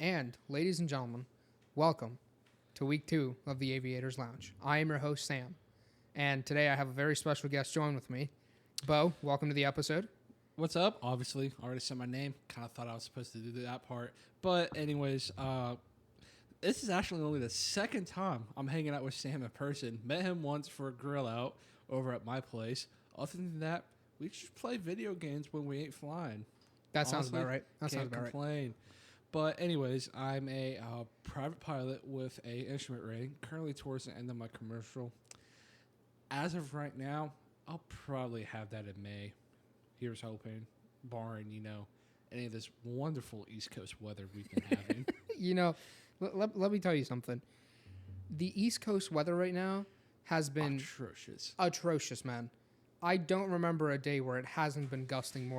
And, ladies and gentlemen, welcome to week 2 of the Aviator's Lounge. I am your host, Sam. And today I have a very special guest join with me. Bo, welcome to the episode. What's up? Obviously, already said my name. Kind of thought I was supposed to do that part. But anyways, this is actually only the second time I'm hanging out with Sam in person. Met him once for a grill out over at my place. Other than that, we just play video games when we ain't flying. That sounds about right. That sounds about complain. Right. But anyways, I'm a private pilot with a instrument rating. Currently towards the end of my commercial. As of right now, I'll probably have that in May. Here's hoping, barring, any of this wonderful East Coast weather we've been having. Let me tell you something. The East Coast weather right now has been atrocious, man. I don't remember a day where it hasn't been gusting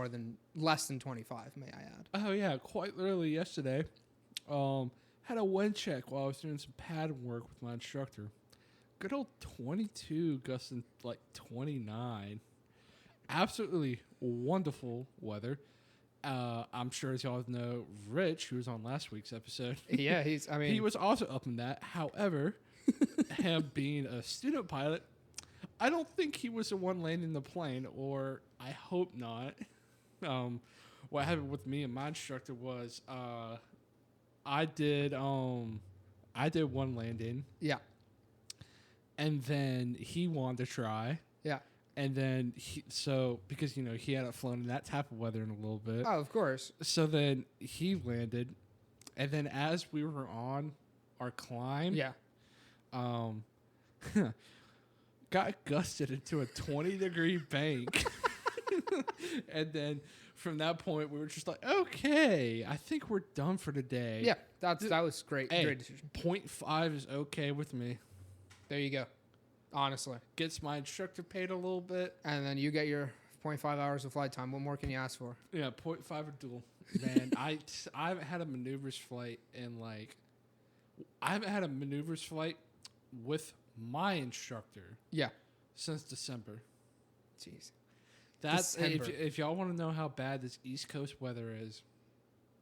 less than 25, may I add. Oh, yeah. Quite literally yesterday, had a wind check while I was doing some pattern work with my instructor. Good old 22, gusting like 29. Absolutely wonderful weather. I'm sure, as y'all know, Rich, who was on last week's episode. Yeah, he was also up in that. However, him being a student pilot, I don't think he was the one landing the plane, or I hope not. What happened with me and my instructor was, I did one landing. Yeah. And then he wanted to try. Yeah. And then, because, he hadn't flown in that type of weather in a little bit. Oh, of course. So then he landed. And then as we were on our climb, got gusted into a 20-degree bank. And then from that point, we were just like, okay, I think we're done for today. Yeah, that was great. Hey, great decision. 0.5 is okay with me. There you go. Honestly. Gets my instructor paid a little bit. And then you get your 0.5 hours of flight time. What more can you ask for? Yeah, 0.5 a dual. Man, I haven't had a maneuvers flight with my instructor. Yeah. Since December. Jeez. That's December. If y'all want to know how bad this East Coast weather is,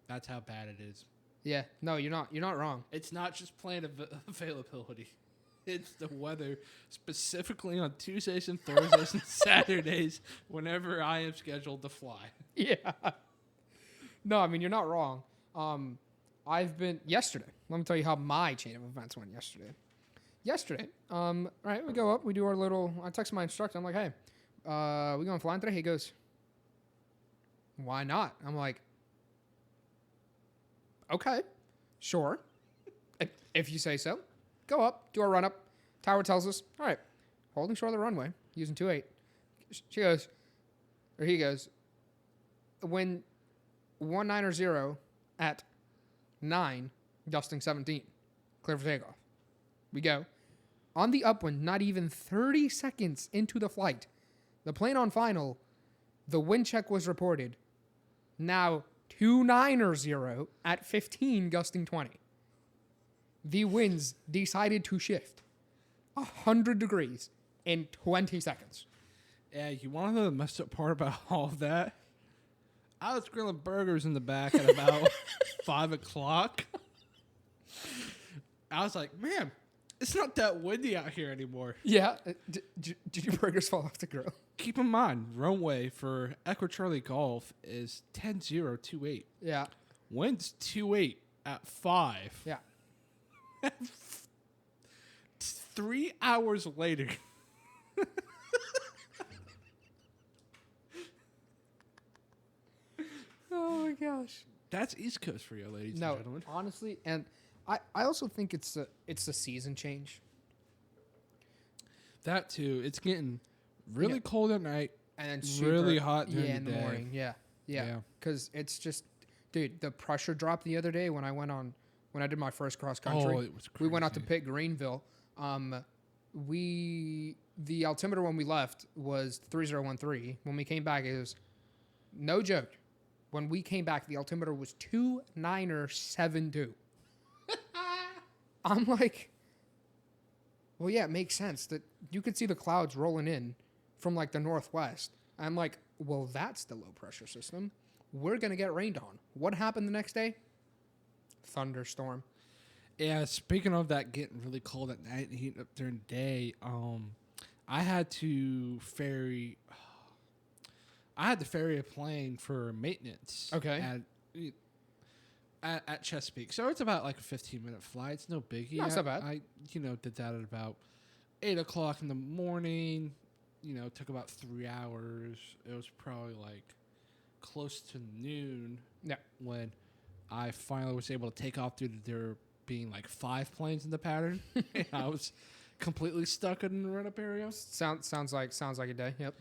that's how bad it is. Yeah. No, you're not wrong. It's not just plane availability. It's the weather, specifically on Tuesdays and Thursdays and Saturdays whenever I am scheduled to fly. Yeah. No, I mean, you're not wrong. Yesterday, let me tell you how my chain of events went yesterday. Right, we go up, we do I text my instructor, I'm like, hey, we going flying today? He goes, why not? I'm like, okay, sure. If you say so. Go up, do our run up. Tower tells us, all right, holding short of the runway, using 2.8. He goes, when 190 at 9, dusting 17, clear for takeoff. We go. On the upwind, not even 30 seconds into the flight, the plane on final, the wind check was reported. Now 290 at 15, gusting 20. The winds decided to shift 100 degrees in 20 seconds. Yeah, you want to know the messed up part about all of that? I was grilling burgers in the back at about 5 o'clock. I was like, man, it's not that windy out here anymore. Yeah. Did your burgers fall off the grill? Keep in mind, runway for Echo Charlie Golf is 10-028. Yeah. Wind's 2.8 at 5. Yeah. 3 hours later. Oh my gosh. That's East Coast for you, ladies and gentlemen. Honestly, and I also think it's the season change. That too. It's getting really cold at night and then really hot during in the morning. Yeah. Because it's just, dude, the pressure drop the other day when I did my first cross country. Oh, it was crazy. We went out to Pitt Greenville. The altimeter when we left was 3013. When we came back, it was no joke. When we came back, the altimeter was 2972. I'm like, well, yeah, it makes sense that you could see the clouds rolling in from like the northwest. I'm like, well, that's the low pressure system. We're going to get rained on. What happened the next day? thunderstorm. Yeah, speaking of that getting really cold at night and heating up during the day, I had to ferry a plane for maintenance. Okay. At Chesapeake. So it's about like a 15-minute flight. It's no biggie. Not so bad. I did that at about 8 o'clock in the morning. It took about 3 hours. It was probably like close to noon. Yeah. When I finally was able to take off due to there being like 5 planes in the pattern. And I was completely stuck in the run-up area. Sounds like a day. Yep.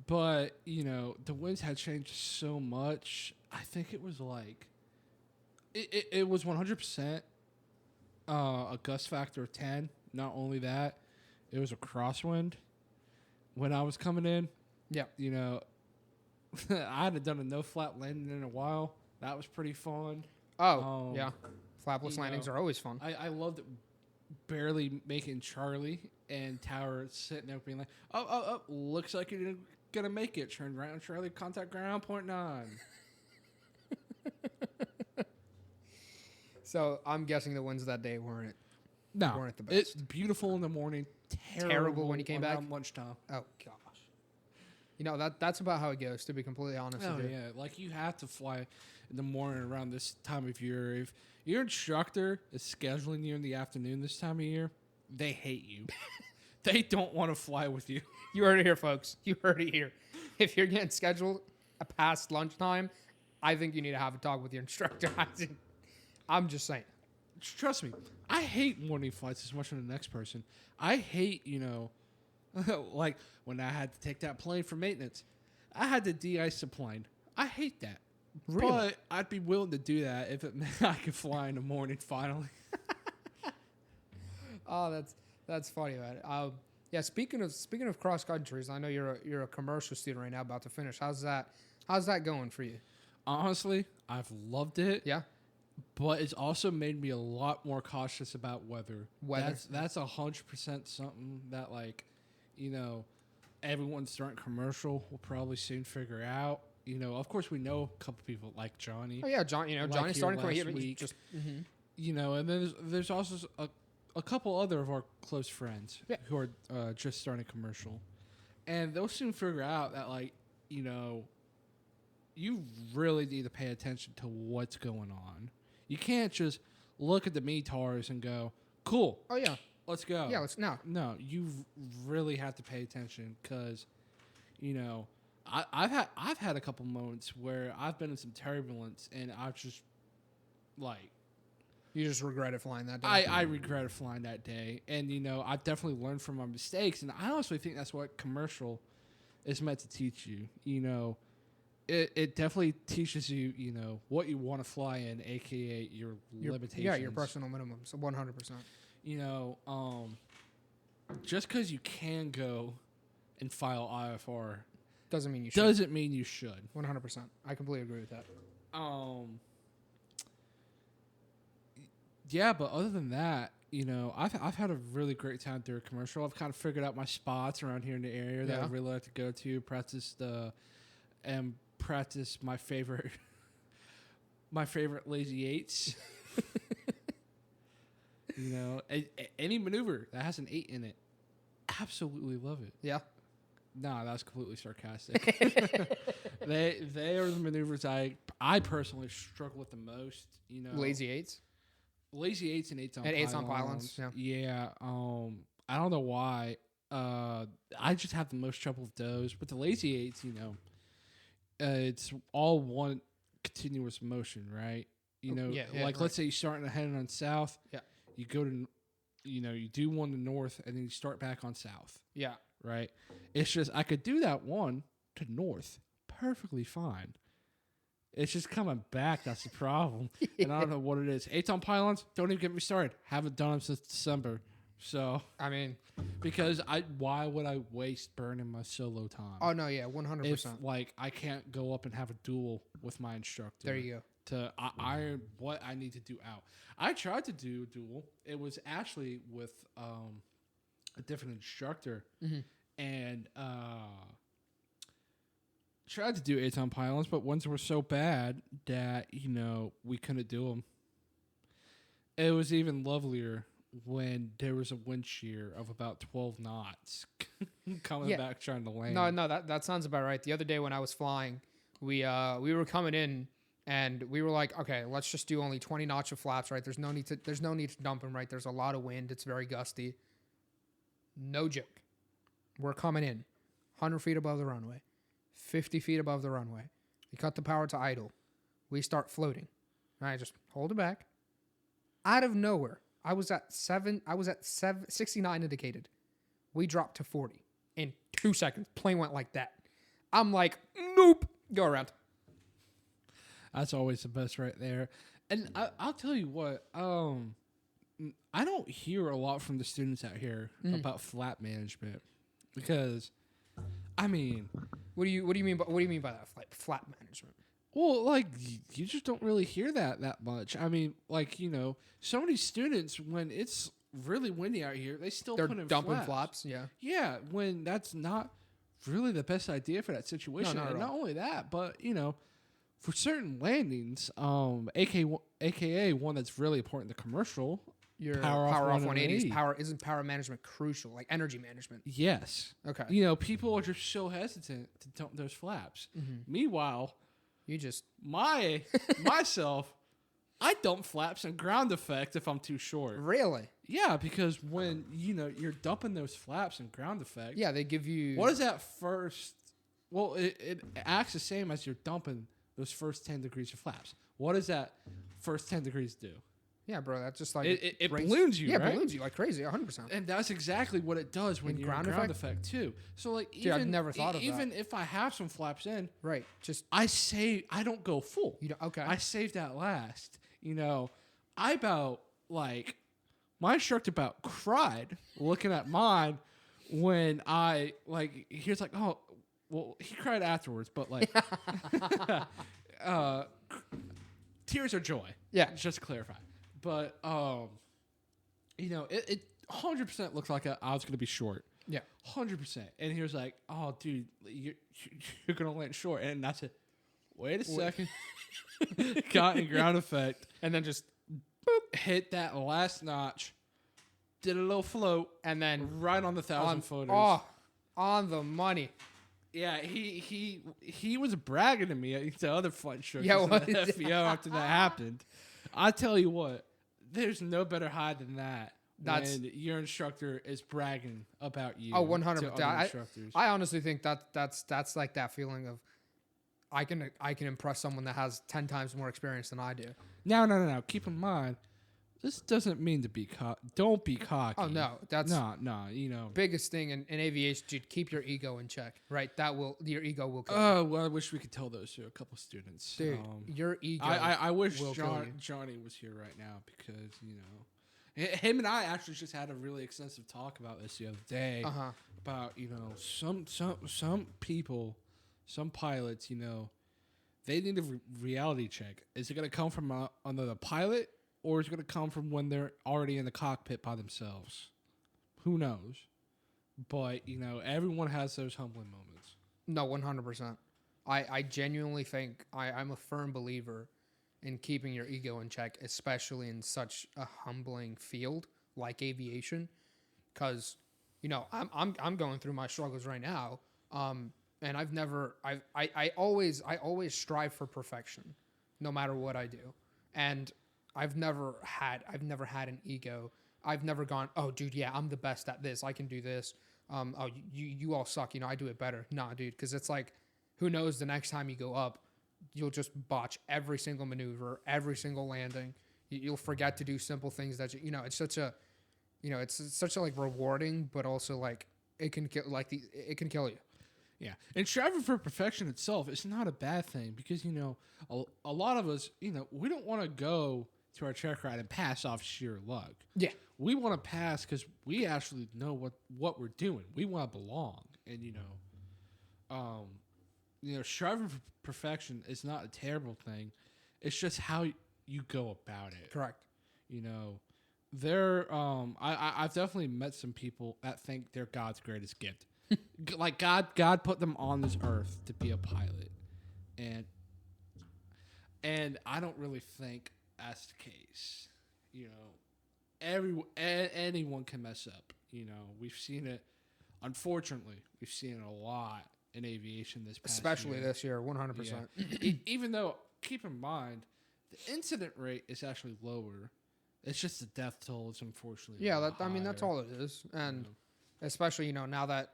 But, the winds had changed so much. I think it was like, it was 100% a gust factor of 10. Not only that, it was a crosswind when I was coming in. Yeah. I hadn't done a no-flap landing in a while. That was pretty fun. Oh, yeah. Flapless landings are always fun. I loved barely making Charlie and Tower sitting there being like, oh, looks like you're going to make it. Turn right on Charlie, contact ground, point 9. So I'm guessing the winds that day weren't the best. It's beautiful in the morning, terrible when you came back? Lunchtime. Oh, gosh. That's about how it goes, to be completely honest with you. Yeah. Like, you have to fly in the morning around this time of year. If your instructor is scheduling you in the afternoon this time of year, they hate you. They don't want to fly with you. You heard it here, folks. You heard it here. If you're getting scheduled past lunchtime, I think you need to have a talk with your instructor. I'm just saying. Trust me, I hate morning flights as much as the next person. I hate, like when I had to take that plane for maintenance. I had to de-ice the plane. I hate that. Really? But I'd be willing to do that if it meant I could fly in the morning finally. Oh, that's funny, man. Yeah. Speaking of cross countries, I know you're a commercial student right now, about to finish. How's that going for you? Honestly, I've loved it. Yeah. But it's also made me a lot more cautious about weather. That's 100% something that, like, everyone starting commercial will probably soon figure out. Of course, we know a couple people like Johnny. Oh yeah, John. Johnny's starting to come week. Just And then there's also a couple other of our close friends who are just starting commercial, and they'll soon figure out that, like, you really need to pay attention to what's going on. You can't just look at the METARs and go, cool. Oh, yeah. Let's go. Yeah, No, you really have to pay attention because, I've had a couple moments where I've been in some turbulence and I've just, like... You just regretted flying that day? I regretted flying that day. And, I definitely learned from my mistakes. And I honestly think that's what commercial is meant to teach you. It definitely teaches you, what you want to fly in, a.k.a. your limitations. Yeah, your personal minimums, 100%. Just because you can go and file IFR doesn't mean you should. 100%. I completely agree with that. Yeah, but other than that, I've had a really great time through a commercial. I've kind of figured out my spots around here in the area that I really like to go to, practice my favorite lazy eights. Any maneuver that has an 8 in it, absolutely love it. Yeah. Nah, that's completely sarcastic. They are the maneuvers I personally struggle with the most. Lazy eights. Lazy eights and eights on pylons. Yeah. I don't know why. I just have the most trouble with those. But the lazy eights, it's all one continuous motion, right? Let's say you're starting to head on south. Yeah. You go to, you do one to north, and then you start back on south. Yeah. Right? It's just, I could do that one to north perfectly fine. It's just coming back. That's the problem. And I don't know what it is. 8-ton pylons, don't even get me started. Haven't done them since December. So, I mean, because why would I waste burning my solo time? Oh, no, yeah, 100%. If, like, I can't go up and have a duel with my instructor. There you go. To iron what I need to do out. I tried to do a duel. It was actually with a different instructor. Mm-hmm. And tried to do 8-ton pylons, but ones were so bad that, we couldn't do them. It was even lovelier when there was a wind shear of about 12 knots coming back trying to land. No, that sounds about right. The other day when I was flying, we were coming in and we were like, okay, let's just do only 20 knots of flaps, right? There's no need to dump them, right? There's a lot of wind. It's very gusty. No joke. We're coming in 100 feet above the runway, 50 feet above the runway. We cut the power to idle. We start floating. All right, just hold it back. Out of nowhere, I was at 69 indicated. We dropped to 40 in 2 seconds. Plane went like that. I'm like, nope. Go around. That's always the best right there. And I'll tell you what, I don't hear a lot from the students out here about flap management because, I mean, what do you mean by that? Like flap management? Well, like you just don't really hear that much. I mean, like so many students when it's really windy out here, they're put in dumping flaps. Yeah, yeah. When that's not really the best idea for that situation. No, and not only that, but for certain landings, AKA one that's really important to commercial. Your power off 180s. Isn't power management crucial? Like energy management. Yes. Okay. People are just so hesitant to dump those flaps. Mm-hmm. Meanwhile, you just myself, I dump flaps and ground effect if I'm too short. Really? Yeah, because when you're dumping those flaps and ground effect. Yeah, they give you. What is that first? Well, it acts the same as you're dumping those first 10 degrees of flaps. What does that first 10 degrees do? Yeah, bro, that's just like it balloons you. Yeah, right? Balloons you like crazy, 100%. And that's exactly what it does when you're in ground effect too. So like, dude, I've never thought of that. Even if I have some flaps in, right? Just I don't go full. Okay. I save that last. I about like my instructor about cried looking at mine when I like he was like, oh, well, he cried afterwards, but like, tears are joy. Yeah, just to clarify. But it 100% looked like I was gonna be short. Yeah, 100%. And he was like, "Oh, dude, you're gonna land short." And I said, "Wait a second." Got in ground effect, and then just boop, hit that last notch. Did a little float, and then right on the 1,000-footers. Oh, on the money. Yeah, he was bragging to me to other flight instructors in the FBO after that happened. I tell you what, there's no better high than that. When your instructor is bragging about you. Oh, 100%. Instructors. I honestly think that's like that feeling of I can impress someone that has 10 times more experience than I do. No. Keep in mind, this doesn't mean to be cocky. Don't be cocky. Oh no, that's no. Biggest thing in aviation, dude, keep your ego in check. Right, your ego will kill you. Oh well, I wish we could tell those to a couple students. Dude, your ego. I wish Johnny was here right now because him and I actually just had a really extensive talk about this the other day. About some people, some pilots, they need a reality check. Is it going to come from another pilot? Or is it going to come from when they're already in the cockpit by themselves? Who knows? But, everyone has those humbling moments. No, 100%. I genuinely think I'm a firm believer in keeping your ego in check, especially in such a humbling field like aviation. Because, I'm going through my struggles right now. And I always strive for perfection, no matter what I do. And I've never had an ego. I've never gone, oh, dude, yeah, I'm the best at this. I can do this. Oh, you all suck. I do it better. Nah, dude, because it's like, who knows? The next time you go up, you'll just botch every single maneuver, every single landing. You'll forget to do simple things that it's such a, it's such a like rewarding, but also like it can kill you. Yeah, and striving for perfection itself is not a bad thing because a lot of us we don't want to go to our check ride and pass off sheer luck. Yeah. We want to pass because we actually know what we're doing. We want to belong. And, striving for perfection is not a terrible thing. It's just how you go about it. Correct. I've definitely met some people that think they're God's greatest gift. Like God put them on this earth to be a pilot. And I don't really think that's the case. anyone can mess up. We've seen it. Unfortunately, we've seen it a lot in aviation this past Especially year. this year, 100%. Yeah. Even though, keep in mind, the incident rate is actually lower. It's just the death toll is unfortunately. Yeah, that's higher, all it is. And especially, now that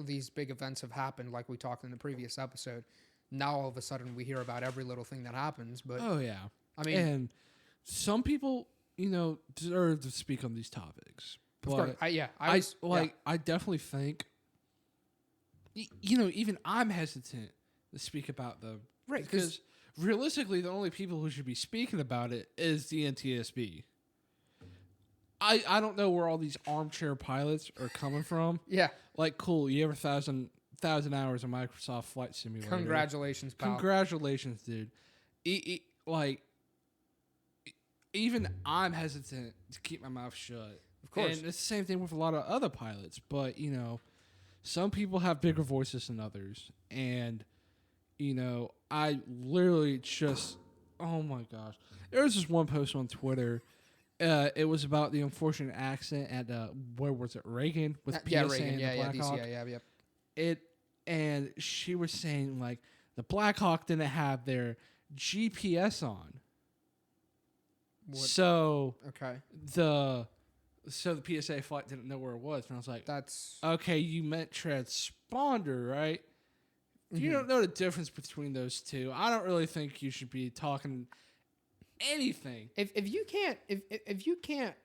these big events have happened, like we talked in the previous episode, now all of a sudden we hear about every little thing that happens. But Oh yeah, I mean, and some people, deserve to speak on these topics. of course, I definitely think, even I'm hesitant to speak about them, right, because realistically, the only people who should be speaking about it is the NTSB. I don't know where all these armchair pilots are coming from. Yeah. Like, cool, you have 1,000 hours of Microsoft Flight Simulator. Congratulations, pal. Congratulations, dude. Even I'm hesitant to keep my mouth shut. Of course. And it's the same thing with a lot of other pilots. But, some people have bigger voices than others. And, I literally just, oh my gosh. There was this one post on Twitter. It was about the unfortunate accident at where was it? Reagan with PSA Reagan, and the Blackhawk. DCA, And she was saying like the Blackhawk didn't have their GPS on. What? So Okay. the PSA flight didn't know where it was, and I was like, That's okay, you meant transponder, right? If you don't know the difference between those two, I don't really think you should be talking anything. if you can't if you can't,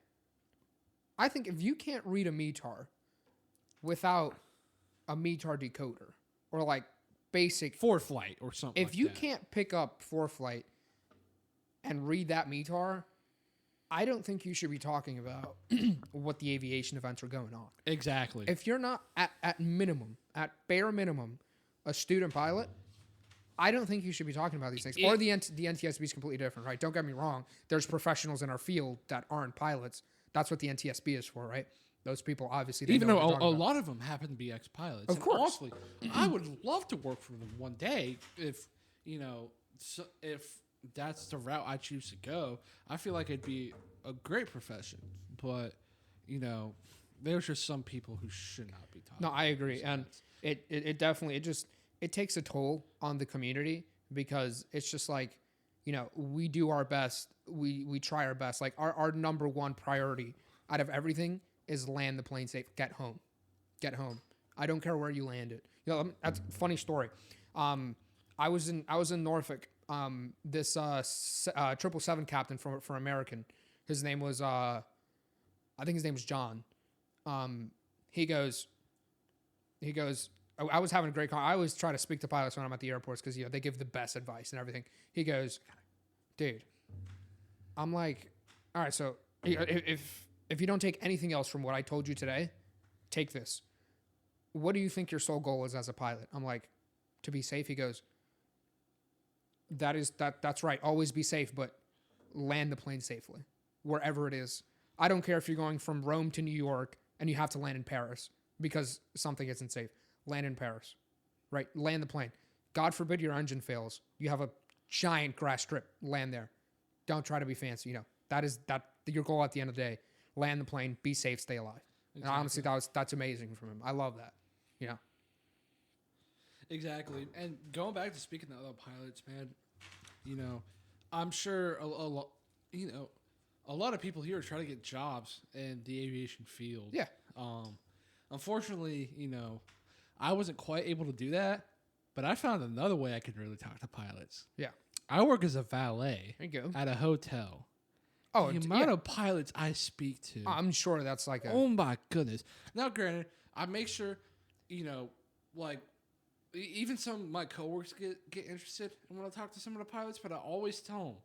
I think if you can't read a METAR without a METAR decoder or like basic For flight or something. if you can't pick up ForeFlight and read that METAR, I don't think you should be talking about what the aviation events are going on. Exactly. If you're not at bare minimum, a student pilot, I don't think you should be talking about these things. Or the NTSB is completely different, right? Don't get me wrong. There's professionals in our field that aren't pilots. That's what the NTSB is for, right? Those people obviously they Even know though what they're a talking about. lot of them happen to be ex-pilots. Of course. Honestly, I would love to work for them one day if that's the route I choose to go. I feel like it'd be a great profession, but there's just some people who should not be talking. No, I agree, and it definitely it takes a toll on the community because it's just like, we do our best, we try our best. Like our number one priority out of everything is land the plane safe, get home. I don't care where you land it. That's a funny story. I was in Norfolk. This 777 captain for American. His name was I think his name was John. He goes. I was having a great I always try to speak to pilots when I'm at the airports because they give the best advice and everything. He goes, dude. I'm like, all right. So if you don't take anything else from what I told you today, take this. What do you think your sole goal is as a pilot? I'm like, to be safe. He goes, that's right. Always be safe, but land the plane safely wherever it is. I don't care if you're going from Rome to New York and you have to land in Paris because something isn't safe. Land in Paris, right? Land the plane. God forbid your engine fails. You have a giant grass strip. Land there. Don't try to be fancy. That is your goal at the end of the day. Land the plane. Be safe. Stay alive. Exactly. And honestly, that's amazing from him. I love that. Exactly. And going back to speaking to other pilots, man, I'm sure a lot of people here try to get jobs in the aviation field. Yeah. Unfortunately, I wasn't quite able to do that, but I found another way I could really talk to pilots. Yeah. I work as a valet there you go. at a hotel. Oh, the amount of pilots I speak to. I'm sure that's like oh my goodness. Now, granted, I make sure, like, even some of my coworkers get interested when I talk to some of the pilots, but I always tell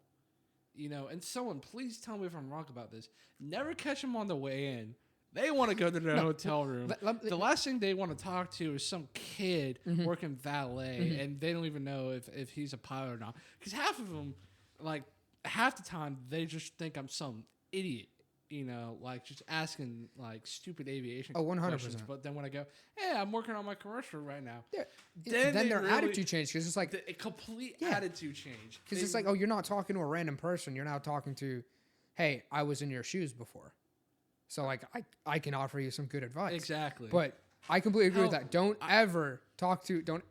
them, and someone, please tell me if I'm wrong about this. Never catch them on the way in. They want to go to their hotel room. The last thing they want to talk to is some kid working valet, and they don't even know if he's a pilot or not. Because half of them, like, half the time, they just think I'm some idiot, like just asking, like, stupid aviation 100%. questions. But then when I go, hey, I'm working on my commercial right now. Yeah. Then their attitude changes because it's like... a complete attitude change. Because it's like, oh, you're not talking to a random person. You're now talking to hey, I was in your shoes before. So like I can offer you some good advice. Exactly. But I completely agree with Hell, that. Don't ever talk to don't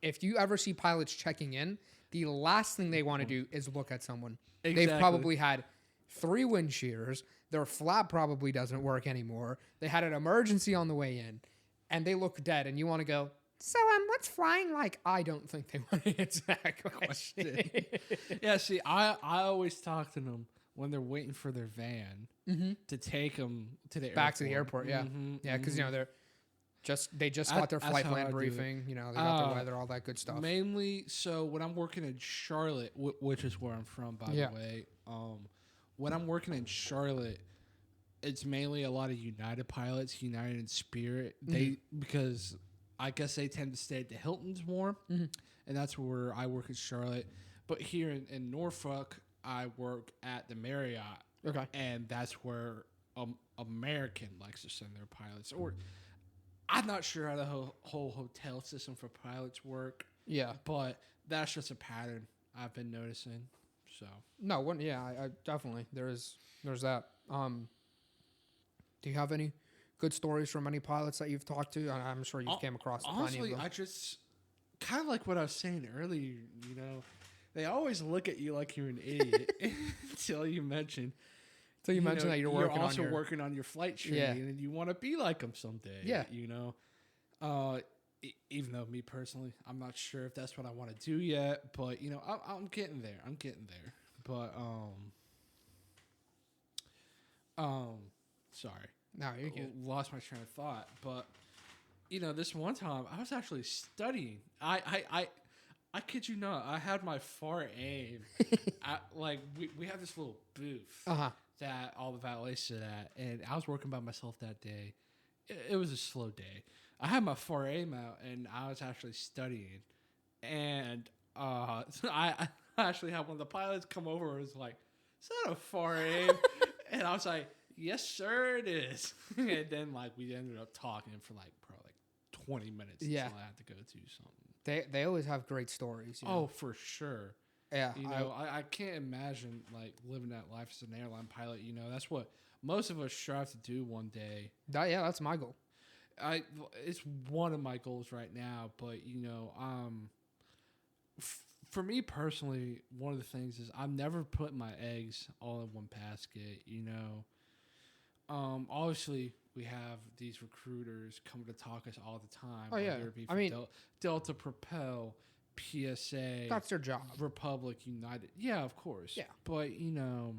if you ever see pilots checking in, the last thing they want to do is look at someone. Exactly. They've probably had 3 wind shears. Their flap probably doesn't work anymore. They had an emergency on the way in, and they look dead. And you want to go, so what's flying like? I don't think they want to answer that question. Yeah, see, I always talk to them when they're waiting for their van to take them to the Back to the airport, yeah, yeah, because they just got their That's flight how I plan do it. briefing. You know, they got their weather, all that good stuff. Mainly, so when I'm working in Charlotte, which is where I'm from, by Yeah. the way, when I'm working in Charlotte, it's mainly a lot of United pilots, United and Spirit. Because I guess they tend to stay at the Hiltons more, and that's where I work in Charlotte. But here in Norfolk, I work at the Marriott, Okay. and that's where American likes to send their pilots. Or I'm not sure how the whole hotel system for pilots work. Yeah. But that's just a pattern I've been noticing. So No, I definitely there's that. Do you have any good stories from any pilots that you've talked to? I'm sure you've came across plenty of honestly, them. I just kind of like what I was saying earlier. You know, they always look at you like you're an idiot until you mention. So you mentioned that you're working also on your working on your flight training, Yeah. and you want to be like them someday. Yeah. You know, even though me personally, I'm not sure if that's what I want to do yet. But you know, I'm getting there. I'm getting there. But sorry. No, you're good. Lost my train of thought. But you know, this one time I was actually studying. I kid you not. I had my far aim. We have this little booth that all the valets sit at, and I was working by myself that day. It was a slow day. I had my far aim out, and I was actually studying. And so I actually had one of the pilots come over and was like, "Is that a far aim?" And I was like, "Yes, sir, it is." And then we ended up talking for probably 20 minutes Yeah. until I had to go do something. They always have great stories. You know? Oh, for sure. Yeah. You know, I can't imagine living that life as an airline pilot. You know, that's what most of us strive to do one day. That's my goal. It's one of my goals right now, but you know, for me personally, one of the things is I've never put my eggs all in one basket. You know, obviously we have these recruiters coming to talk us all the time. Oh, yeah. Whether it be I mean, Delta Propel, PSA, that's their job. Republic, United. Yeah, of course. Yeah. But, you know,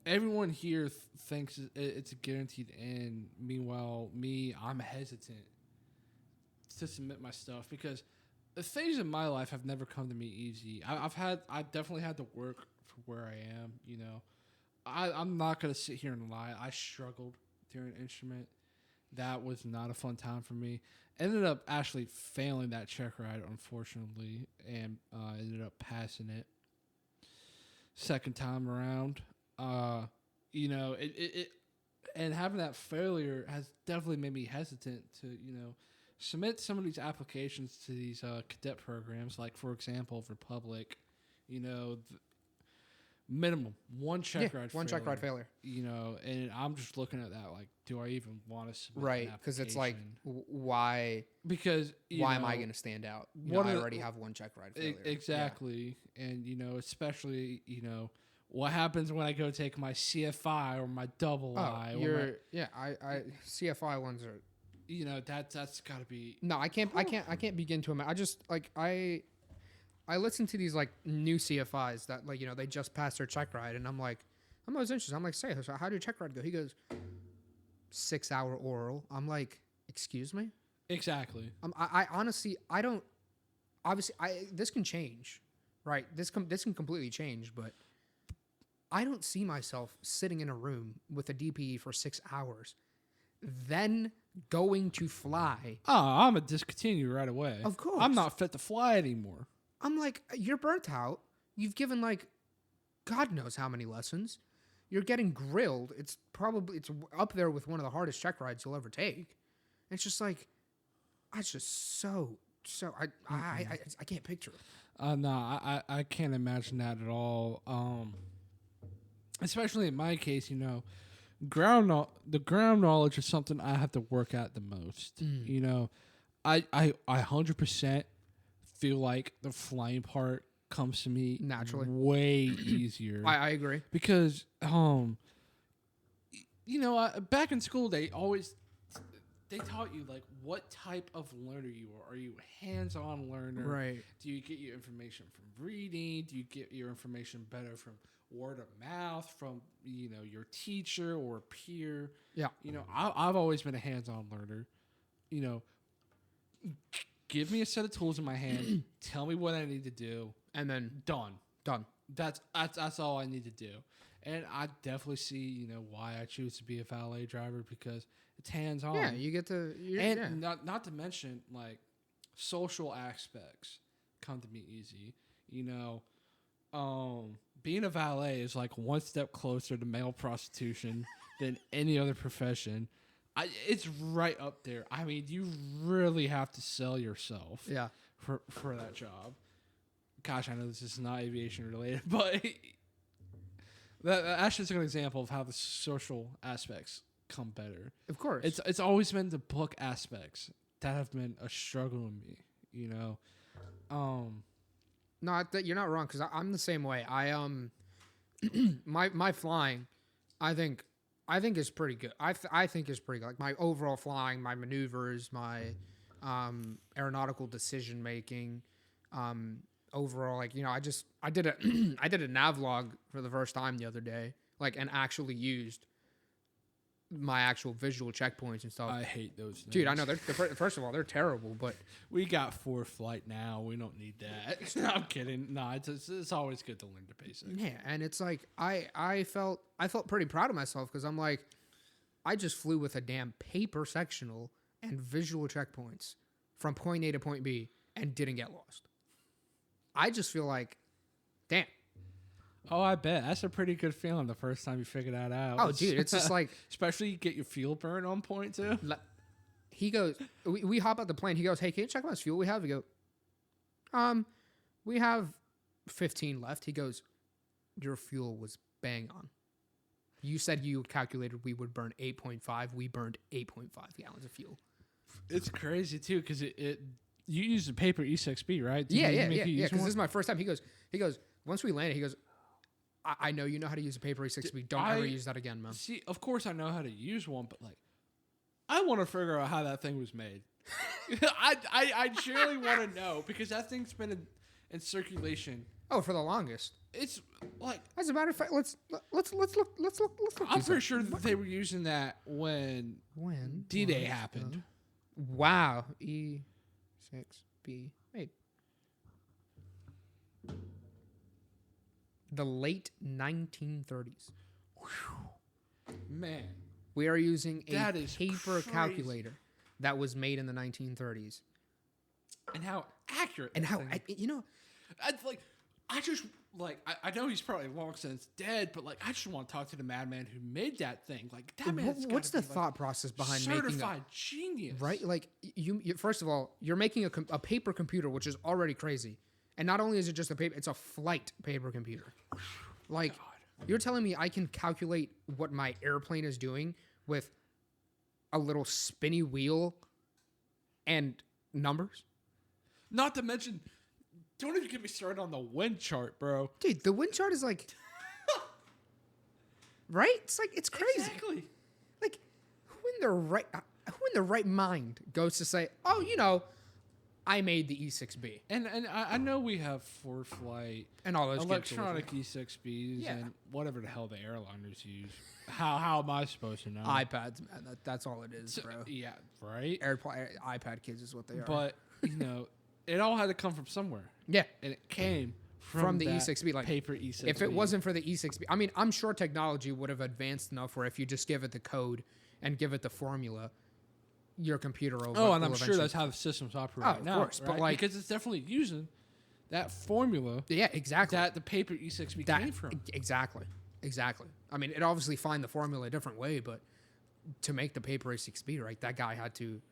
everyone here thinks it's a guaranteed end. Meanwhile, I'm hesitant to submit my stuff because the things in my life have never come to me easy. I've definitely had to work for where I am, you know. I'm not going to sit here and lie. I struggled during instrument. That was not a fun time for me. Ended up actually failing that check ride, unfortunately, and ended up passing it. Second time around, you know, it and having that failure has definitely made me hesitant to, you know, submit some of these applications to these cadet programs, like for example, Republic, you know. Minimum one check ride failure. You know, and I'm just looking at that do I even want to submit Right, because it's like, why? Because why am I going to stand out? You know, I already have one check ride failure. Exactly, yeah. And you know, especially what happens when I go take my CFI or my double I? I CFI ones are. You know, that's got to be. No, I can't begin to imagine. I just I listen to these new CFIs that they just passed their check ride, and I'm always interested. I'm like, say, so how did your check ride go? He goes, 6-hour oral. I'm like, excuse me? Exactly. I honestly, I don't. Obviously, this can change, right? This can completely change, but I don't see myself sitting in a room with a DPE for 6 hours, then going to fly. Oh, I'm gonna discontinue right away. Of course, I'm not fit to fly anymore. I'm like, you're burnt out. You've given God knows how many lessons. You're getting grilled. It's up there with one of the hardest check rides you'll ever take. And it's just it's just so so I can't picture it. No, I can't imagine that at all. Especially in my case, the ground knowledge is something I have to work at the most. I 100% feel like the flying part comes to me Naturally. way easier. I agree. Because back in school they taught you like what type of learner you are. Are you a hands-on learner? Right. Do you get your information from reading? Do you get your information better from word of mouth from your teacher or peer? Yeah. I've always been a hands-on learner. Give me a set of tools in my hand, tell me what I need to do, And then done. done. That's all I need to do. And I definitely see, why I choose to be a valet driver because it's hands-on. Yeah, you get to... And not to mention, like, social aspects come to me easy. Being a valet is like one step closer to male prostitution than any other profession. It's right up there. I mean, you really have to sell yourself for that job. Gosh, I know this is not aviation related, but that's just an example of how the social aspects come better. Of course. It's always been the book aspects that have been a struggle in me, No, you're not wrong because I'm the same way. My flying, I think is pretty good. I think is pretty good. Like my overall flying, my maneuvers, my aeronautical decision making, overall, like I did a navlog for the first time the other day, like and actually used my actual visual checkpoints and stuff. I hate those things. Dude, I know first of all they're terrible, but we got 4 flight now. We don't need that. No, I'm kidding. No, it's always good to learn the basics. Yeah, and it's like I felt pretty proud of myself because I'm like I just flew with a damn paper sectional and visual checkpoints from point A to point B and didn't get lost. I just feel like, damn. Oh, I bet. That's a pretty good feeling the first time you figure that out. Oh, dude, it's just like... Especially you get your fuel burn on point, too. He goes... We hop out the plane. He goes, hey, can you check how much fuel we have? We go, we have 15 left. He goes, your fuel was bang on. You said you calculated we would burn 8.5. We burned 8.5 gallons of fuel. It's crazy, too, because you use the paper E6B, right? Yeah, because this is my first time. He goes, once we landed, he goes... I know you know how to use a paper E6B. Don't ever use that again, man. See, of course I know how to use one, but like, I want to figure out how that thing was made. I truly want to know because that thing's been in circulation. Oh, for the longest. It's like, as a matter of fact, let's look. I'm pretty sure that they were using that when D-Day happened. Wow, E6B made. The late 1930s. Man. We are using a crazy. paper calculator that was made in the 1930s. And how accurate. And how, I know he's probably long since dead, but like, I just want to talk to the madman who made that thing. Like, that man. What's the thought process behind making certified genius? Right? Like, you first of all, you're making a paper computer, which is already crazy. And not only is it just a paper, it's a flight paper computer. Like, you're telling me I can calculate what my airplane is doing with a little spinny wheel and numbers? Not to mention, don't even get me started on the wind chart, bro. Dude, the wind chart is like... right? It's like, it's crazy. Exactly. Like, who in their right mind goes to say, oh, I made the E6B. And I know we have 4-flight and all those electronic E6Bs and whatever the hell the airliners use. How am I supposed to know? iPads, man. That's all it is, bro. Yeah, right? iPad kids is what they are. But, it all had to come from somewhere. Yeah. And it came from the E6B. Like, paper E6B. If it wasn't for the E6B, I mean, I'm sure technology would have advanced enough where if you just give it the code and give it the formula, your computer will. Oh, and I'm sure that's how the systems operate now. Of course, right? But because it's definitely using that formula. Yeah, exactly. That the paper E6B came from. Exactly. I mean, it obviously find the formula a different way, but to make the paper E6B, right, that guy had to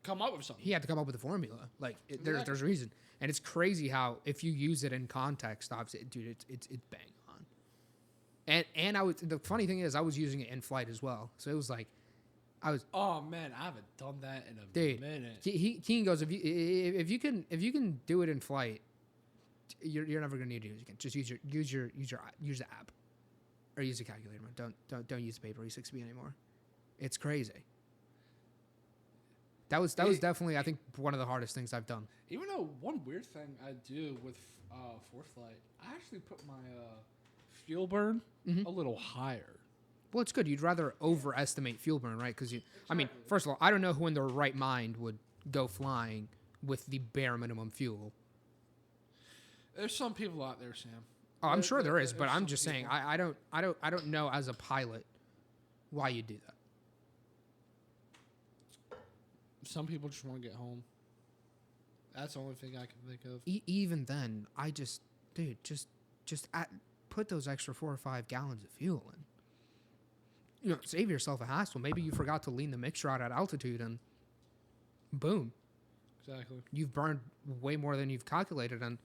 come up with something. He had to come up with a formula. Like there's a reason, and it's crazy how if you use it in context, obviously, dude, it's bang on. And the funny thing is, I was using it in flight as well, so it was like, Oh man, I haven't done that in a minute. Keen goes, if you can do it in flight, you're never gonna need to use it again. Just use the app, or use a calculator. Man. Don't use the paper E6B anymore. It's crazy. That was definitely, I think, one of the hardest things I've done. Even though one weird thing I do with ForeFlight, I actually put my fuel burn a little higher. Well, it's good. You'd rather overestimate fuel burn, right? Because I mean, first of all, I don't know who in their right mind would go flying with the bare minimum fuel. There's some people out there, Sam. Oh, I'm sure there is, but I'm just saying, I don't know as a pilot why you do that. Some people just want to get home. That's the only thing I can think of. Even then, just put those extra 4 or 5 gallons of fuel in. You know, save yourself a hassle. Maybe you forgot to lean the mixture out at altitude, and boom, exactly, you've burned way more than you've calculated, and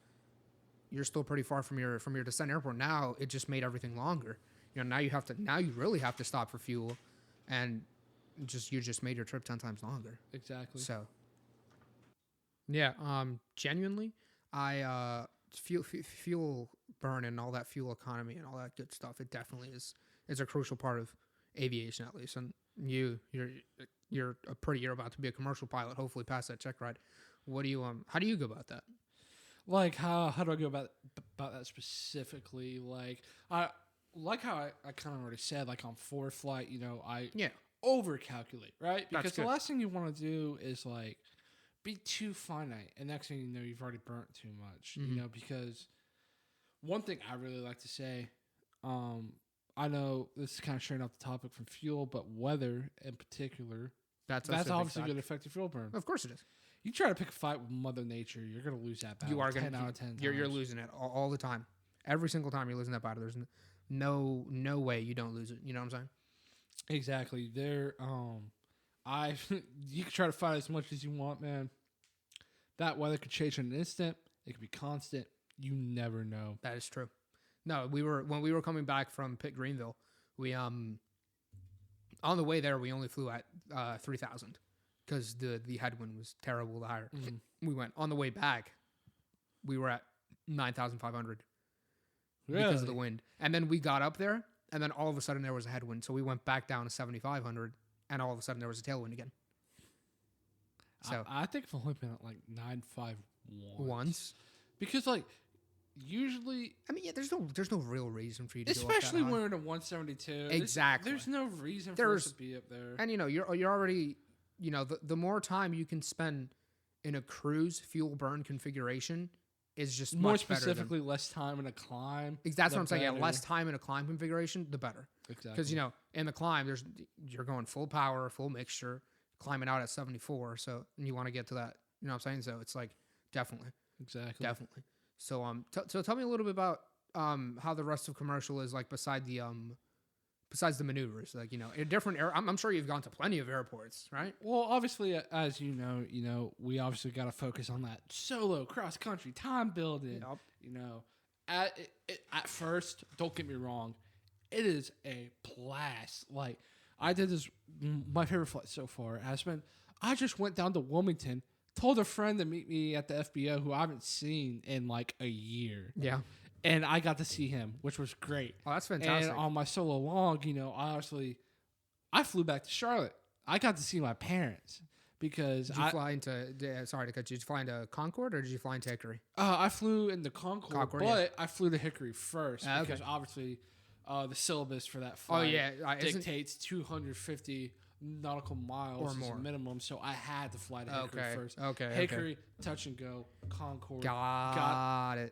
you're still pretty far from your descent airport. Now it just made everything longer. You know, now you really have to stop for fuel, and you just made your trip 10 times longer. Exactly. So, yeah, genuinely, fuel burn and all that fuel economy and all that good stuff. It definitely is a crucial part of aviation, at least. And you're about to be a commercial pilot. Hopefully, pass that check ride. What do you how do you go about that? Like how do I go about that specifically? Like how I kind of already said. Like on ForeFlight, you know, I overcalculate, right? Because the last thing you want to do is like be too finite, and next thing you know, you've already burnt too much. You know, because one thing I really like to say, I know this is kind of straight off the topic from fuel, but weather in particular, that's obviously going to affect your fuel burn. Of course it is. You try to pick a fight with Mother Nature, you're going to lose that battle. You are 10 out of 10 You're losing it all the time. Every single time you're losing that battle. There's no way you don't lose it. You know what I'm saying? Exactly. You can try to fight as much as you want, man. That weather could change in an instant. It could be constant. You never know. That is true. No, when we were coming back from Pitt Greenville, we on the way there we only flew at 3,000 because the headwind was terrible to hire. We went on the way back, we were at 9,500 because of the wind, and then we got up there, and then all of a sudden there was a headwind, so we went back down to 7,500, and all of a sudden there was a tailwind again. So I think I've only been at like 951 once, because like. Usually, I mean, yeah, there's no real reason for you to especially go up that when we're at a 172. Exactly. There's no reason for us to be up there. And you know, you're already, you know, the more time you can spend in a cruise fuel burn configuration is just more much specifically better less time in a climb. That's what I'm saying. Yeah, less time in a climb configuration, the better. Exactly. Because you know, in the climb, you're going full power, full mixture, climbing out at 74. So and you want to get to that. You know what I'm saying? So it's like definitely. Exactly. So so tell me a little bit about how the rest of commercial is like besides the maneuvers, like, you know, in different I'm sure you've gone to plenty of airports, right? Well, obviously, as you know, we obviously got to focus on that solo cross country time building. Yep. You know, at first, don't get me wrong, it is a blast. Like I did this, my favorite flight so far has been. I just went down to Wilmington. Told a friend to meet me at the FBO who I haven't seen in like a year. Yeah. And I got to see him, which was great. Oh, that's fantastic. And on my solo long, you know, I flew back to Charlotte. I got to see my parents because did you fly into, sorry to cut you, did you fly into Concord or did you fly into Hickory? I flew into Concord, but yeah. I flew to Hickory first because obviously the syllabus for that flight dictates 250 nautical miles or more minimum, so I had to fly to Hickory first. Hickory, touch and go, Concord. Got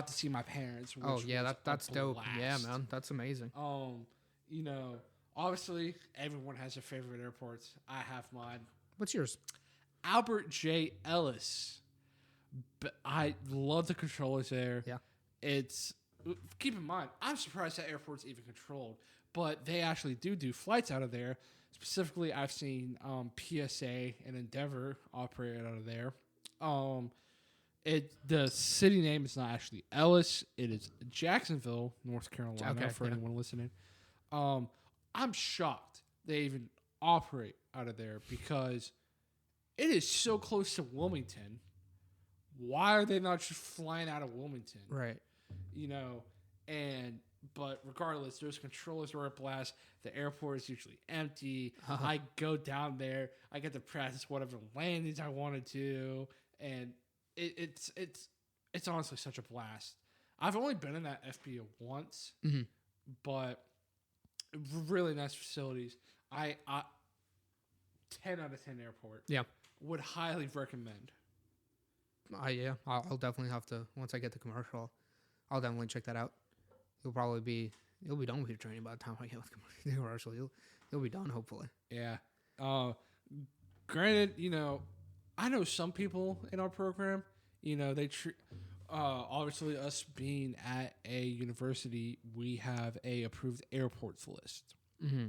to see my parents. Which that's dope. Yeah, man, that's amazing. You know, obviously everyone has their favorite airports. I have mine. What's yours? Albert J. Ellis. But I love the controllers there. Yeah, keep in mind, I'm surprised that airport's even controlled, but they actually do flights out of there. Specifically, I've seen PSA and Endeavor operate out of there. The city name is not actually Ellis. It is Jacksonville, North Carolina. Okay, For yeah. anyone listening, I'm shocked they even operate out of there because it is so close to Wilmington. Why are they not just flying out of Wilmington? Right. You know, but regardless, those controllers are a blast. The airport is usually empty. I go down there. I get to practice whatever landings I wanted to, and it's honestly such a blast. I've only been in that FBO once, but really nice facilities. I 10 out of 10 airport. Yeah. Would highly recommend. Yeah. I'll definitely have to, once I get the commercial, I'll definitely check that out. You'll be done with your training by the time I get with the commercial. You'll be done, hopefully. Yeah. Granted, I know some people in our program, they obviously us being at a university, we have a approved airports list. Mm-hmm.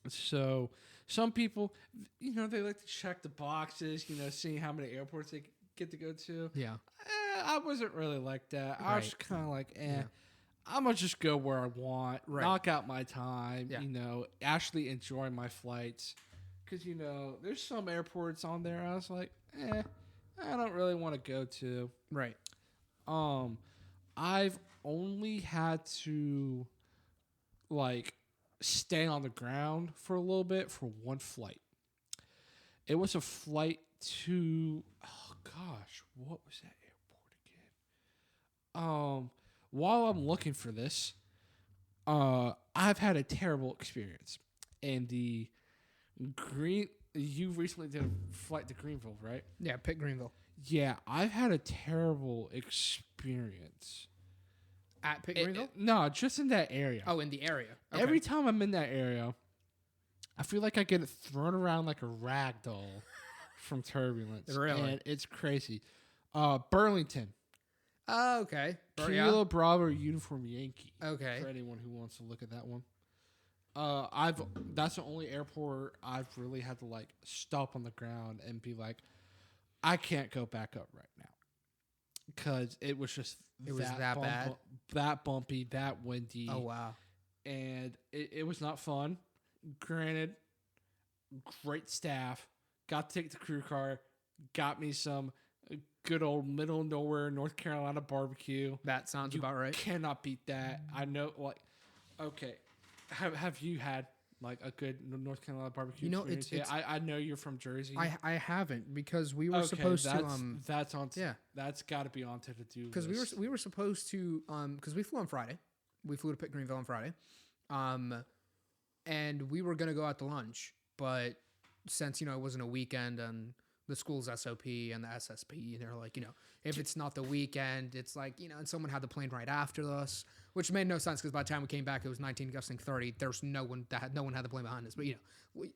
So some people, they like to check the boxes, seeing how many airports they get to go to. Yeah. I wasn't really like that. I was kind of like, Yeah. I'm going to just go where I want, knock out my time, Yeah. actually enjoy my flights. Because, there's some airports on there I was like, I don't really want to go to. Right. I've only had to, stay on the ground for a little bit for one flight. It was a flight to, oh gosh, what was that airport again? While I'm looking for this, I've had a terrible experience. And you recently did a flight to Greenville, right? Yeah, pick Greenville. Yeah, I've had a terrible experience. At Pitt Greenville? No, just in that area. Oh, in the area. Okay. Every time I'm in that area, I feel like I get thrown around like a rag doll from turbulence. Really? And it's crazy. Burlington. Oh, okay. Kilo Bravo Uniform Yankee. Okay. For anyone who wants to look at that one. That's the only airport I've really had to stop on the ground and be like, I can't go back up right now. Because it was just that bad? That bumpy, that windy. Oh, wow. And it was not fun. Granted, great staff. Got to take the crew car. Got me some good old middle of nowhere North Carolina barbecue. That sounds about right. Cannot beat that. I know, okay. Have you had a good North Carolina barbecue experience? It's I know you're from Jersey. I haven't because we were supposed to that's on yeah, that's got to be on to the do because we were supposed to because we flew on Friday. We flew to Pitt Greenville on Friday. And we were gonna go out to lunch, but since it wasn't a weekend and the school's SOP and the SSP, they're like, if it's not the weekend, it's like, and someone had the plane right after us, which made no sense because by the time we came back, it was 19 gusting 30. There's no one had the plane behind us, but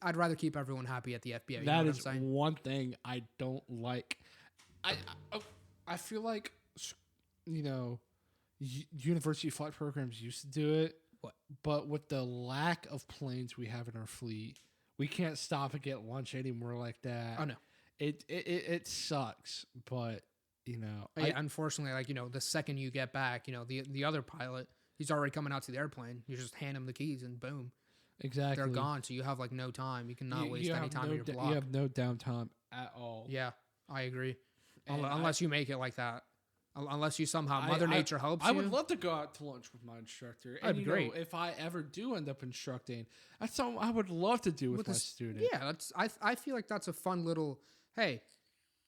I'd rather keep everyone happy at the FBO. That is one thing I don't like. I feel like, university flight programs used to do it. What? But with the lack of planes we have in our fleet, we can't stop and get lunch anymore like that. Oh no. It sucks, but unfortunately, the second you get back, the other pilot, he's already coming out to the airplane. You just hand him the keys and boom, exactly, they're gone. So you have no time. You cannot waste any time in your block. You have no downtime at all. Yeah, I agree. Unless you make it like that, unless you somehow Mother Nature helps you. I would love to go out to lunch with my instructor. That'd be great. If I ever do end up instructing, that's something I would love to do with my student. Yeah, I feel like that's a fun little. Hey,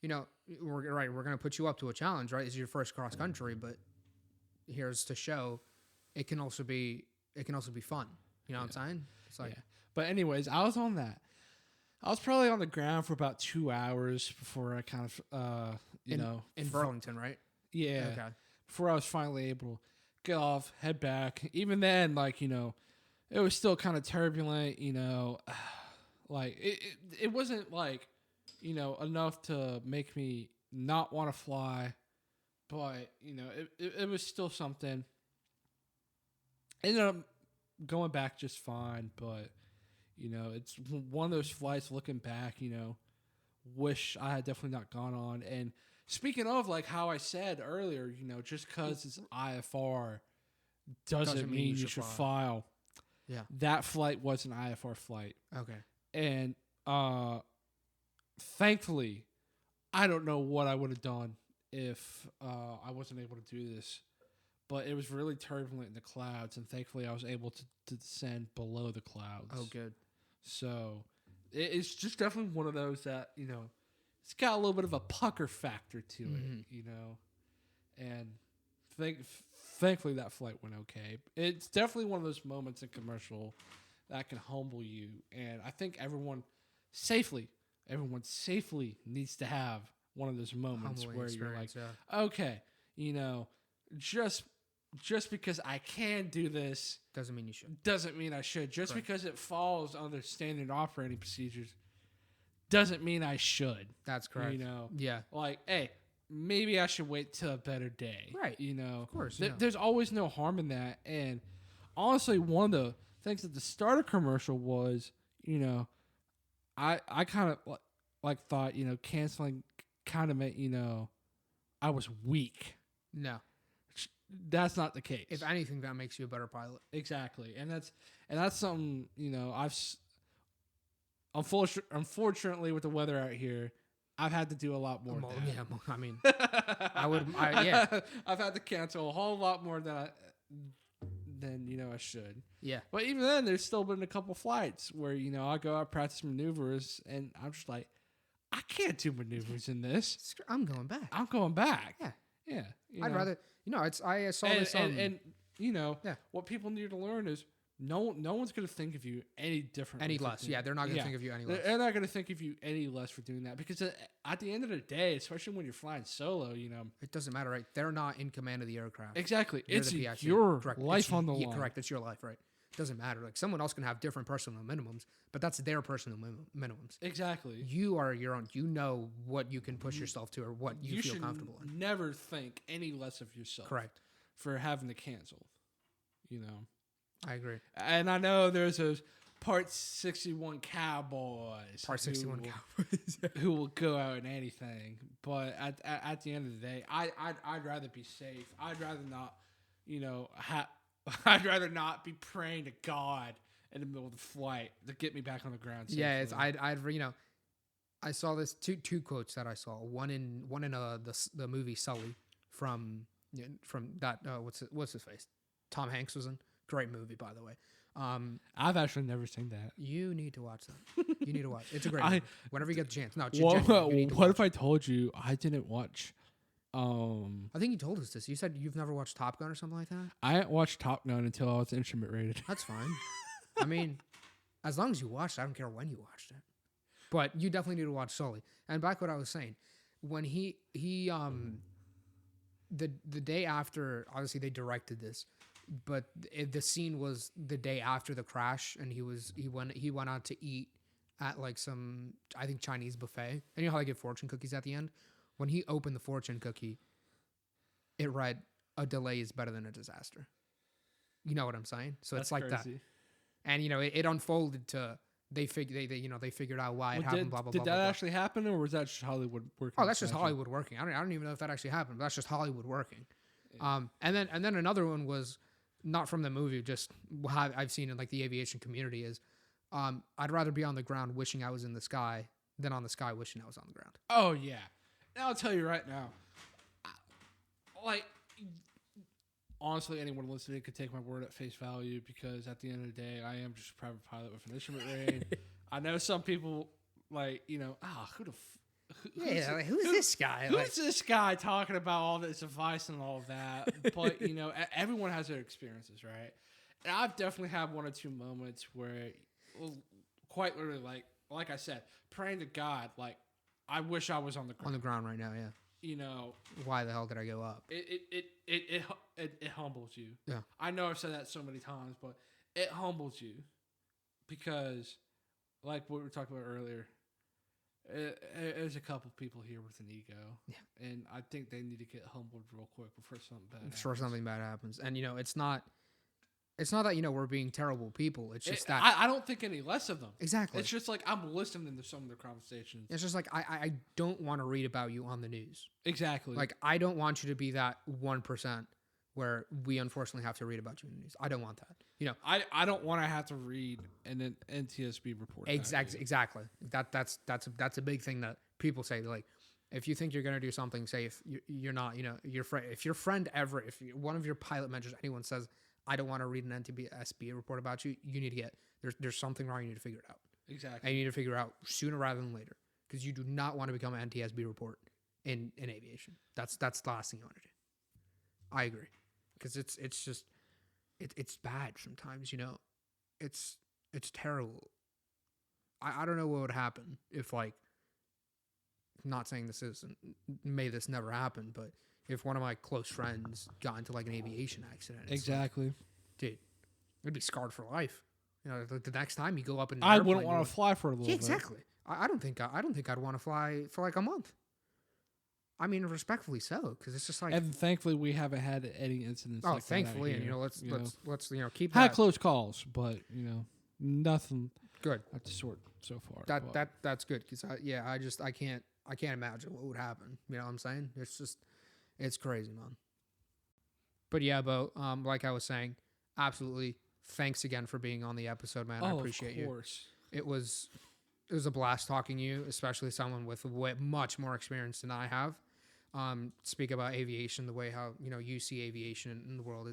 we're going to put you up to a challenge, right? It's your first cross country, but here's to show it can also be fun. You know what I'm saying? It's like, But anyways, I was on that. I was probably on the ground for about 2 hours before I kind of, in Burlington, right? Yeah. Okay. Before I was finally able to get off, head back. Even then, it was still kind of turbulent. It wasn't enough to make me not want to fly, but it was still something. Ended up going back just fine, but You know, it's one of those flights. Looking back, you know, wish I had definitely not gone on. And speaking of, like how I said earlier, you know, just because it's IFR doesn't mean you should file. Yeah. That flight was an IFR flight. Okay. And thankfully, I don't know what I would have done if I wasn't able to do this. But it was really turbulent in the clouds, and thankfully I was able to descend below the clouds. Oh, good. So it's just definitely one of those that, you know, it's got a little bit of a pucker factor to it, you know. And thankfully that flight went okay. It's definitely one of those moments in commercial that can humble you. And I think everyone safely needs to have one of those moments Humbling where you're like, yeah. okay, you know, just because I can do this doesn't mean you should. Doesn't mean I should. Just Correct. because it falls under standard operating procedures doesn't mean I should. That's correct. You know? Yeah. Like, hey, maybe I should wait till a better day. Right. You know? Of course. There's always no harm in that. And honestly, one of the things at the start of commercial was, you know, I kind of like thought, you know, canceling kind of meant, you know, I was weak. No. That's not the case. If anything, that makes you a better pilot. Exactly, and that's something, you know, unfortunately with the weather out here, I've had to do a lot more. Yeah, I mean, yeah, I've had to cancel a whole lot more than you know I should. Yeah, but even then, there's still been a couple flights where, you know, I go out practice maneuvers and I'm just like, I can't do maneuvers in this. I'm going back. Yeah. Yeah, I'd rather, you know, I saw this and you know, what people need to learn is no one's going to think of you any different, any less. Yeah, they're not going to think of you any less. They're not going to think of you any less for doing that, because at the end of the day, especially when you're flying solo, you know, it doesn't matter, right? They're not in command of the aircraft. Exactly, it's PIC. your life on the line. Correct, it's your life, right? Doesn't matter. Like, someone else can have different personal minimums, but that's their personal minimums. Exactly. You are your own. You know what you can push yourself to, or what you feel comfortable in. Never think any less of yourself. Correct. For having to cancel. You know. I agree. And I know there's those Part 61 cowboys. Part 61 cowboys. Who will go out in anything. But at the end of the day, I'd rather be safe. I'd rather not, you know, I'd rather not be praying to God in the middle of the flight to get me back on the ground safely. Yeah, I'd you know, I saw this two quotes that I saw. One in the movie Sully from that what's his face? Tom Hanks was in. Great movie, by the way. I've actually never seen that. You need to watch that. You need to watch. It's a great movie. Whenever you get the chance. No, what if I told you I didn't watch? I think you told us this. You said you've never watched Top Gun or something like that. I didn't watch Top Gun until I was instrument rated. That's fine. I mean, as long as you watched it, I don't care when you watched it. But you definitely need to watch Sully. And back what I was saying, when he the day after, obviously they directed this, but the scene was the day after the crash, and he went out to eat at like some, I think, Chinese buffet. And you know how they give fortune cookies at the end? When he opened the fortune cookie, it read, "A delay is better than a disaster." You know what I'm saying? So That's it's like crazy. that. And you know, it unfolded to they figured out why it happened. Blah blah blah. Did that actually happen, or was that just Hollywood working? Oh, that's just Hollywood working. I don't even know if that actually happened. But that's just Hollywood working. Yeah. And then another one was not from the movie, just how I've seen in like the aviation community is, I'd rather be on the ground wishing I was in the sky than on the sky wishing I was on the ground. Oh yeah. And I'll tell you right now, like, honestly, anyone listening could take my word at face value, because at the end of the day, I am just a private pilot with an instrument rating. I know some people, like, you know, who's this guy? Who's this guy talking about all this advice and all that? But, you know, everyone has their experiences, right? And I've definitely had one or two moments where, quite literally, like I said, praying to God, like, I wish I was on the ground. On the ground right now, yeah. You know, why the hell did I go up? It humbles you. Yeah. I know I've said that so many times, but it humbles you, because, like what we were talking about earlier, there's a couple people here with an ego, and I think they need to get humbled real quick before something bad happens. Something bad happens. And you know, it's not It's not that, we're being terrible people. It's just that. I don't think any less of them. Exactly. It's just like I'm listening to some of their conversations. It's just like I don't want to read about you on the news. Exactly. Like, I don't want you to be that 1% where we unfortunately have to read about you in the news. I don't want that. I don't want to have to read an NTSB report. Exactly. That's a big thing that people say. Like, if you think you're going to do something safe, you're not. If your friend ever, if one of your pilot mentors, anyone says, I don't want to read an NTSB report about you, you need to get, there's something wrong. You need to figure it out. Exactly. And you need to figure it out sooner rather than later, because you do not want to become an NTSB report in aviation. That's the last thing you want to do. I agree, because it's just it's bad sometimes. It's terrible. I don't know what would happen if, like, not saying this isn't, may this never happen, but if one of my close friends got into like an aviation accident, Exactly. like, dude, it'd be scarred for life. The next time you go up in, I wouldn't want to fly for a little bit. Exactly. I don't think I'd want to fly for like a month. I mean, respectfully so, because it's just like. And thankfully, we haven't had any incidents. Oh, like thankfully, that out and here, let's keep had that close calls, but nothing good. of the sort so far. That's good, because I can't imagine what would happen. You know what I'm saying? It's crazy, man. But yeah, Bo, like I was saying, absolutely. Thanks again for being on the episode, man. I appreciate you. Of course. It was a blast talking to you, especially someone with much more experience than I have. Speak about aviation, the way how you see aviation in the world.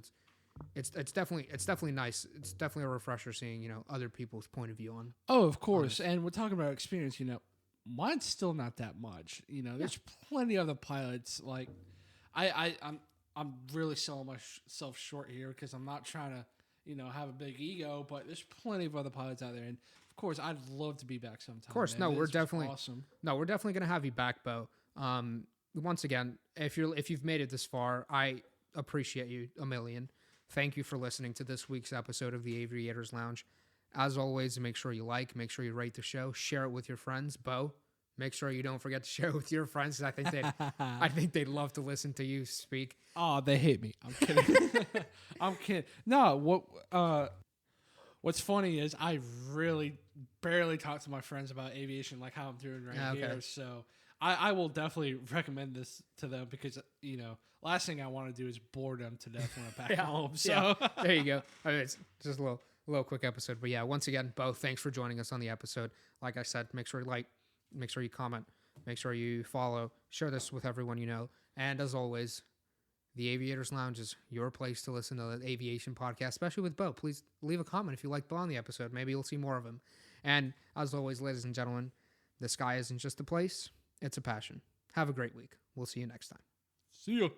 It's definitely nice. It's definitely a refresher seeing other people's point of view on. Oh, of course. And we're talking about experience. Mine's still not that much. There's plenty of other pilots. Like, I'm really selling myself short here because I'm not trying to have a big ego, but there's plenty of other pilots out there, and of course I'd love to be back sometime. Of course, man. we're definitely awesome. No, we're definitely gonna have you back, Bo. Once again, if you've made it this far, I appreciate you a million. Thank you for listening to this week's episode of the Aviators Lounge. As always, make sure you make sure you rate the show, share it with your friends. Bo, make sure you don't forget to share it with your friends. I think they'd love to listen to you speak. Oh, they hate me. I'm kidding. I'm kidding. No, what's funny is I really barely talk to my friends about aviation, like how I'm doing here. So I will definitely recommend this to them because last thing I want to do is bore them to death when I'm back home. So there you go. I mean, it's just a little quick episode, but yeah. Once again, Bo, thanks for joining us on the episode. Like I said, make sure you like. Make sure you comment. Make sure you follow. Share this with everyone you know. And as always, the Aviators Lounge is your place to listen to the aviation podcast, especially with Bo. Please leave a comment if you like Bo on the episode. Maybe you'll see more of him. And as always, ladies and gentlemen, the sky isn't just a place, it's a passion. Have a great week. We'll see you next time. See ya.